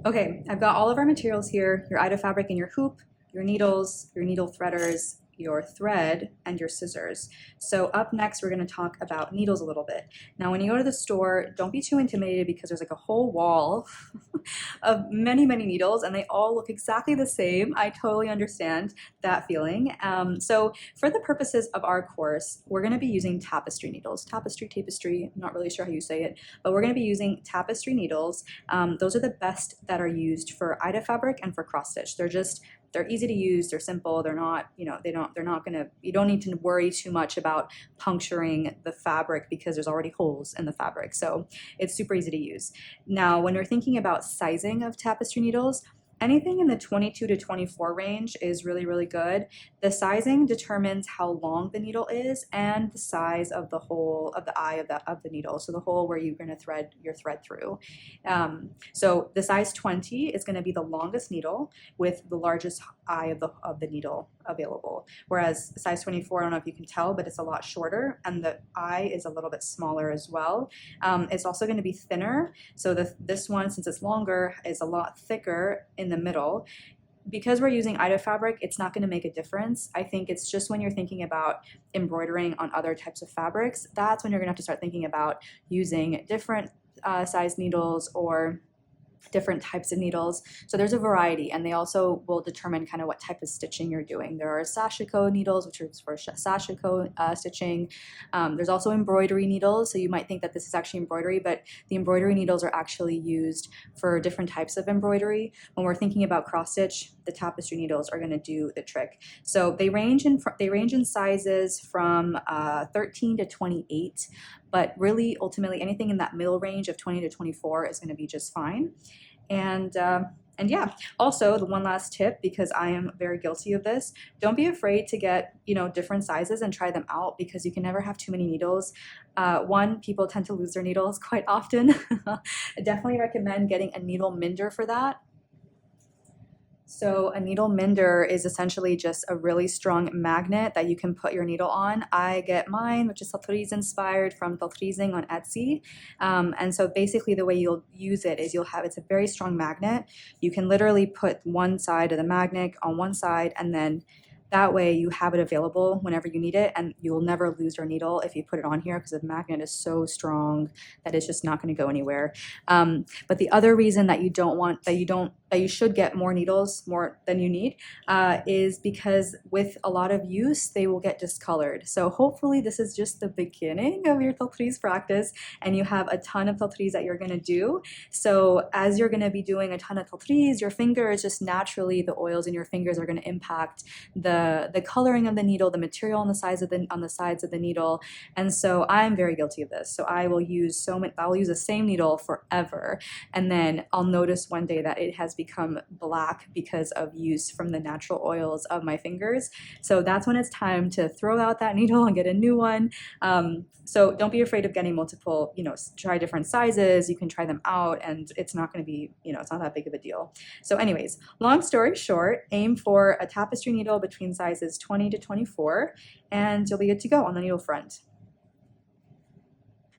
Okay, I've got all of our materials here, your Aida fabric and your hoop, your needles, your needle threaders, your thread, and your scissors. So up next, we're gonna talk about needles a little bit. Now, when you go to the store, don't be too intimidated because there's like a whole wall of many, many needles and they all look exactly the same. I totally understand that feeling. So for the purposes of our course, we're gonna be using tapestry needles. Tapestry, I'm not really sure how you say it, but we're gonna be using tapestry needles. Those are the best that are used for Aida fabric and for cross stitch. They're easy to use, they're simple, they're not, they're not gonna, you don't need to worry too much about puncturing the fabric because there's already holes in the fabric. So it's super easy to use. Now, when you're thinking about sizing of tapestry needles, anything in the 22 to 24 range is really, really good. The sizing determines how long the needle is and the size of the hole of the eye of the needle. So the hole where you're going to thread your thread through. So the size 20 is going to be the longest needle with the largest eye of the needle available. Whereas size 24, I don't know if you can tell, but it's a lot shorter and the eye is a little bit smaller as well. It's also going to be thinner. So this one, since it's longer, is a lot thicker in the middle. Because we're using Aida fabric, it's not going to make a difference. I think it's just when you're thinking about embroidering on other types of fabrics, that's when you're going to have to start thinking about using different size needles or different types of needles. So there's a variety, and they also will determine kind of what type of stitching you're doing. There are sashiko needles, which are for sashiko stitching. There's also embroidery needles. So you might think that this is actually embroidery, but the embroidery needles are actually used for different types of embroidery. When we're thinking about cross stitch, the tapestry needles are going to do the trick. So they range in sizes from 13 to 28. But really, ultimately, anything in that middle range of 20 to 24 is going to be just fine. And yeah, also the one last tip, because I am very guilty of this, don't be afraid to get, different sizes and try them out because you can never have too many needles. One, people tend to lose their needles quite often. I definitely recommend getting a needle mender for that. So a needle mender is essentially just a really strong magnet that you can put your needle on. I get mine, which is Tatreez inspired from Tatreezing on Etsy. And so basically the way you'll use it is it's a very strong magnet. You can literally put one side of the magnet on one side and then that way you have it available whenever you need it and you'll never lose your needle if you put it on here because the magnet is so strong that it's just not going to go anywhere. But the other reason that you should get more needles, more than you need, is because with a lot of use, they will get discolored. So hopefully this is just the beginning of your Tatreez practice and you have a ton of Tatreez that you're going to do. So as you're going to be doing a ton of Tatreez, your fingers, just naturally the oils in your fingers are going to impact the coloring of the needle, the material on the sides of the needle. And so I'm very guilty of this. So I will use the same needle forever. And then I'll notice one day that it has become black because of use from the natural oils of my fingers. So that's when it's time to throw out that needle and get a new one. So don't be afraid of getting multiple, try different sizes. You can try them out and it's not going to be, it's not that big of a deal. So anyways, long story short, aim for a tapestry needle between sizes 20 to 24 and you'll be good to go on the needle front.